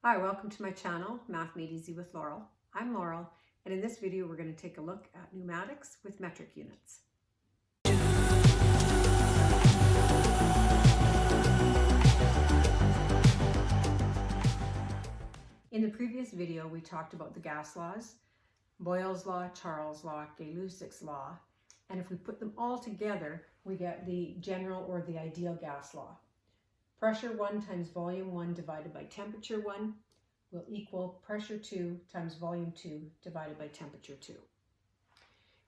Hi, welcome to my channel, Math Made Easy with Laurel. I'm Laurel, and in this video we're going to take a look at pneumatics with metric units. In the previous video we talked about the gas laws, Boyle's law, Charles' law, Lussac's law, and if we put them all together we get the general or the ideal gas law. Pressure 1 times volume 1 divided by temperature 1 will equal pressure 2 times volume 2 divided by temperature 2.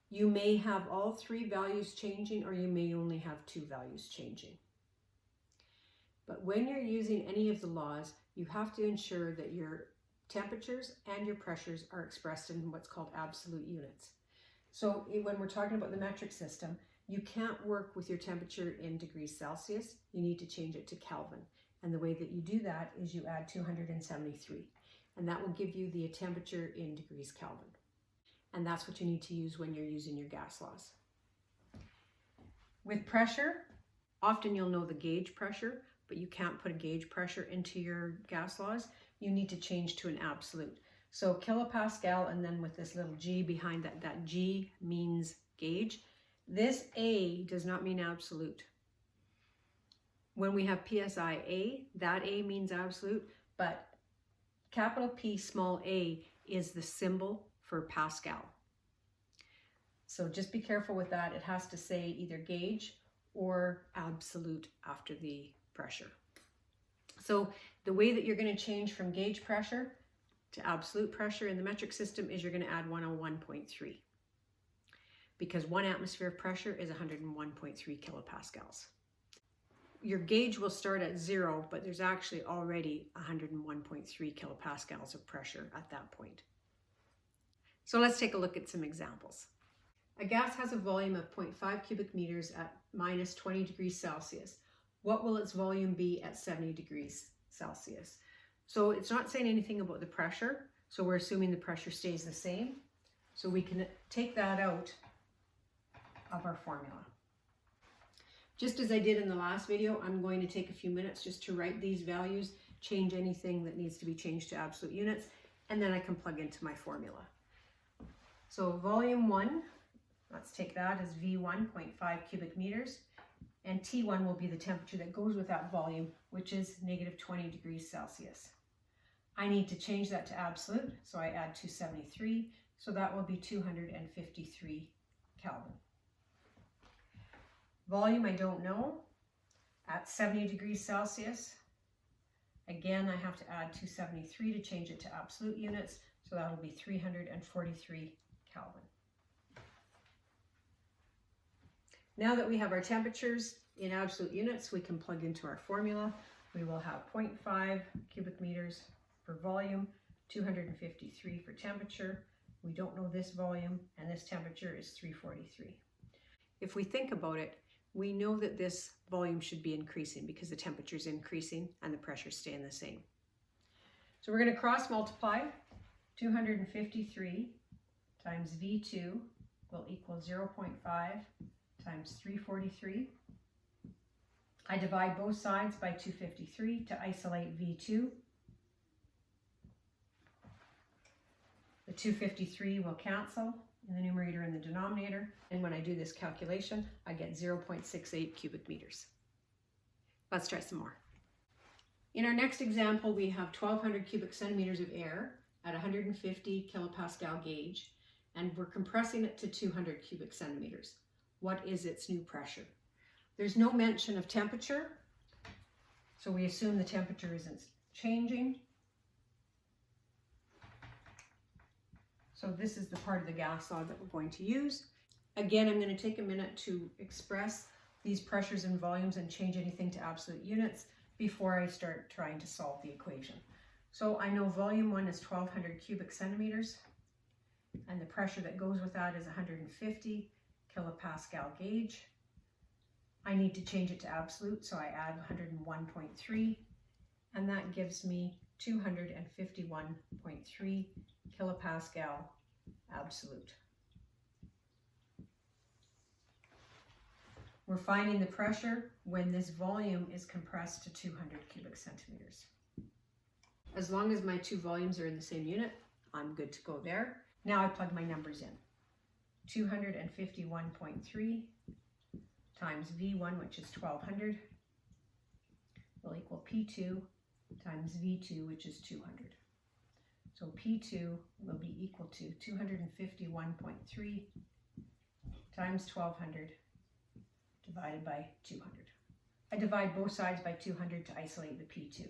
You may have all three values changing, or you may only have two values changing. But when you're using any of the laws, you have to ensure that your temperatures and your pressures are expressed in what's called absolute units. So when we're talking about the metric system, you can't work with your temperature in degrees Celsius. You need to change it to Kelvin. And the way that you do that is you add 273. And that will give you the temperature in degrees Kelvin. And that's what you need to use when you're using your gas laws. With pressure, often you'll know the gauge pressure, but you can't put a gauge pressure into your gas laws. You need to change to an absolute. So kilopascal, and then with this little G behind that, that G means gauge. This A does not mean absolute. When we have PSI A, that A means absolute, but capital P small a is the symbol for Pascal. So just be careful with that. It has to say either gauge or absolute after the pressure. So the way that you're going to change from gauge pressure to absolute pressure in the metric system is you're going to add 101.3. Because 1 atmosphere of pressure is 101.3 kilopascals. Your gauge will start at 0, but there's actually already 101.3 kilopascals of pressure at that point. So let's take a look at some examples. A gas has a volume of 0.5 cubic meters at minus 20 degrees Celsius. What will its volume be at 70 degrees Celsius? So it's not saying anything about the pressure, so we're assuming the pressure stays the same. So we can take that out of our formula. Just as I did in the last video, I'm going to take a few minutes just to write these values, change anything that needs to be changed to absolute units, and then I can plug into my formula. So volume 1, let's take that as V1, 0.5 cubic meters, and T1 will be the temperature that goes with that volume, which is negative 20 degrees Celsius. I need to change that to absolute, so I add 273, so that will be 253 Kelvin. Volume I don't know. At 70 degrees Celsius, again I have to add 273 to change it to absolute units, so that will be 343 Kelvin. Now that we have our temperatures in absolute units, we can plug into our formula. We will have 0.5 cubic meters for volume, 253 for temperature. We don't know this volume, and this temperature is 343. If we think about it, we know that this volume should be increasing because the temperature is increasing and the pressure is staying the same. So we're going to cross multiply. 253 times V2 will equal 0.5 times 343. I divide both sides by 253 to isolate V2. The 253 will cancel in the numerator and the denominator, and when I do this calculation I get 0.68 cubic meters. Let's try some more. In our next example we have 1200 cubic centimeters of air at 150 kilopascal gauge, and we're compressing it to 200 cubic centimeters. What is its new pressure? There's no mention of temperature, so we assume the temperature isn't changing. So this is the part of the gas law that we're going to use. Again, I'm going to take a minute to express these pressures and volumes and change anything to absolute units before I start trying to solve the equation. So I know volume 1 is 1200 cubic centimeters, and the pressure that goes with that is 150 kilopascal gauge. I need to change it to absolute, so I add 101.3, and that gives me 251.3 kilopascal absolute. We're finding the pressure when this volume is compressed to 200 cubic centimeters. As long as my two volumes are in the same unit, I'm good to go there. Now I plug my numbers in. 251.3 times V1, which is 1200, will equal P2 times V2, which is 200. So P2 will be equal to 251.3 times 1200 divided by 200. I divide both sides by 200 to isolate the P2.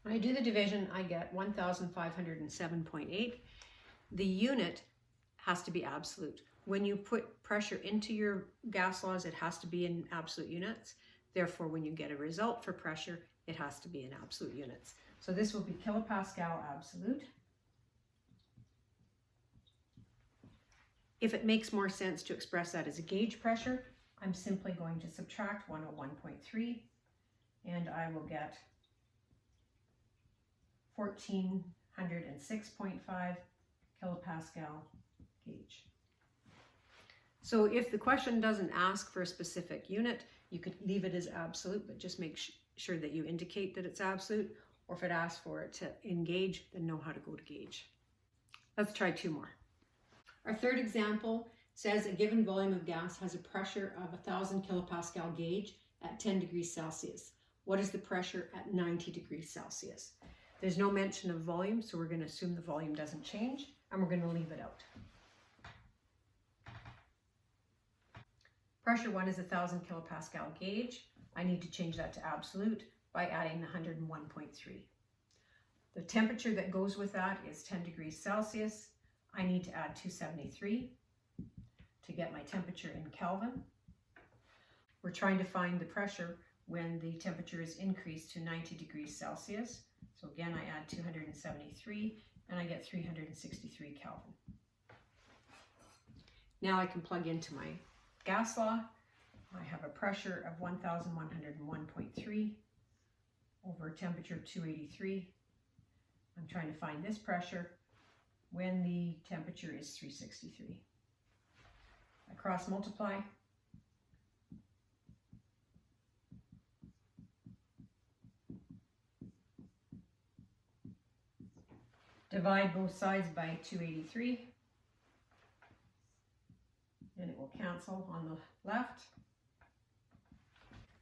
When I do the division, I get 1507.8. The unit has to be absolute. When you put pressure into your gas laws, it has to be in absolute units. Therefore, when you get a result for pressure, it has to be in absolute units. So this will be kilopascal absolute. If it makes more sense to express that as a gauge pressure, I'm simply going to subtract 101.3 and I will get 1406.5 kilopascal gauge. So if the question doesn't ask for a specific unit, you could leave it as absolute, but just make sure that you indicate that it's absolute, or if it asks for it to in gauge, then know how to go to gauge. Let's try two more. Our third example says a given volume of gas has a pressure of 1000 kilopascal gauge at 10 degrees Celsius. What is the pressure at 90 degrees Celsius? There's no mention of volume, so we're going to assume the volume doesn't change, and we're going to leave it out. Pressure 1 is 1000 kilopascal gauge. I need to change that to absolute by adding the 101.3. The temperature that goes with that is 10 degrees Celsius. I need to add 273 to get my temperature in Kelvin. We're trying to find the pressure when the temperature is increased to 90 degrees Celsius. So again, I add 273 and I get 363 Kelvin. Now I can plug into my gas law. I have a pressure of 1101.3 over temperature 283. I'm trying to find this pressure when the temperature is 363. I cross multiply. Divide both sides by 283. And it will cancel on the left.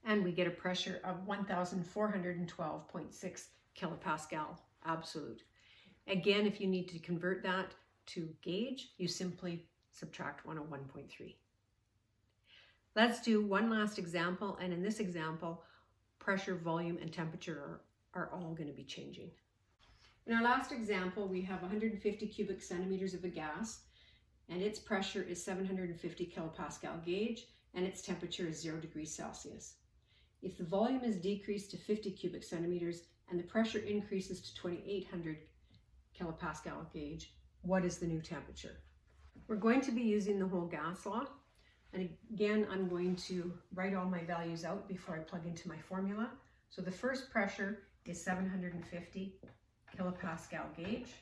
And we get a pressure of 1412.6 kilopascal absolute. Again, if you need to convert that to gauge, you simply subtract 101.3. Let's do one last example, and in this example, pressure, volume, and temperature are all going to be changing. In our last example, we have 150 cubic centimeters of a gas, and its pressure is 750 kilopascal gauge, and its temperature is 0 degrees Celsius. If the volume is decreased to 50 cubic centimeters and the pressure increases to 2800 kilopascal gauge, what is the new temperature? We're going to be using the whole gas law, and again, I'm going to write all my values out before I plug into my formula. So the first pressure is 750 kilopascal gauge.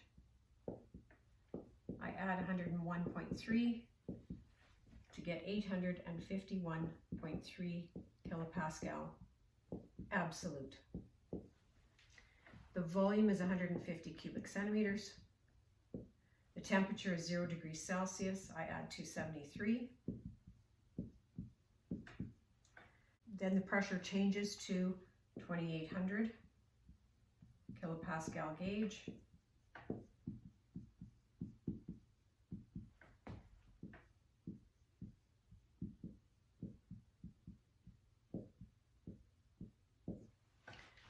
I add 101.3 to get 851.3 kilopascal absolute. The volume is 150 cubic centimeters. The temperature is 0 degrees Celsius. I add 273. Then the pressure changes to 2800 kilopascal gauge.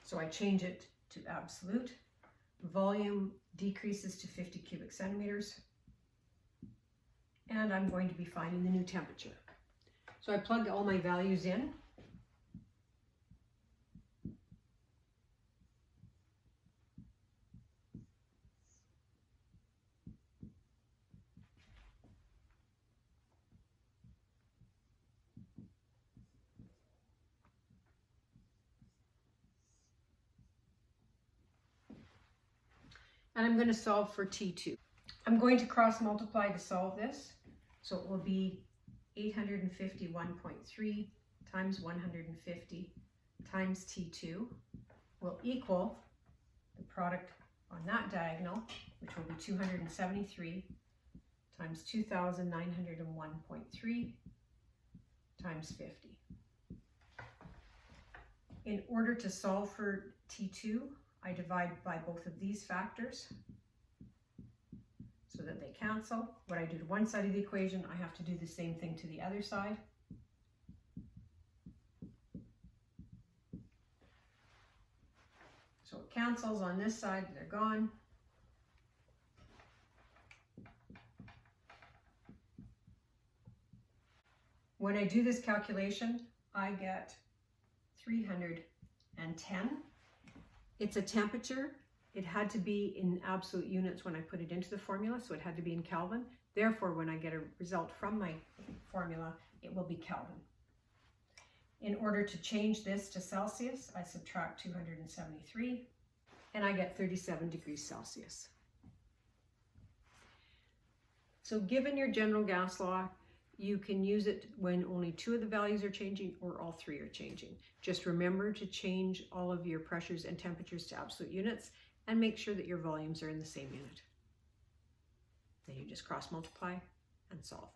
So I change it to absolute. Volume decreases to 50 cubic centimeters. And I'm going to be finding the new temperature. So I plug all my values in. And I'm going to solve for T2. I'm going to cross multiply to solve this. So it will be 851.3 times 150 times T2 will equal the product on that diagonal, which will be 273 times 2,901.3 times 50. In order to solve for T2, I divide by both of these factors so that they cancel. What I do to one side of the equation, I have to do the same thing to the other side. So it cancels on this side, they're gone. When I do this calculation, I get 310. It's a temperature. It had to be in absolute units when I put it into the formula, so it had to be in Kelvin. Therefore, when I get a result from my formula, it will be Kelvin. In order to change this to Celsius, I subtract 273, and I get 37 degrees Celsius. So given your general gas law, you can use it when only two of the values are changing or all three are changing. Just remember to change all of your pressures and temperatures to absolute units and make sure that your volumes are in the same unit. Then you just cross multiply and solve.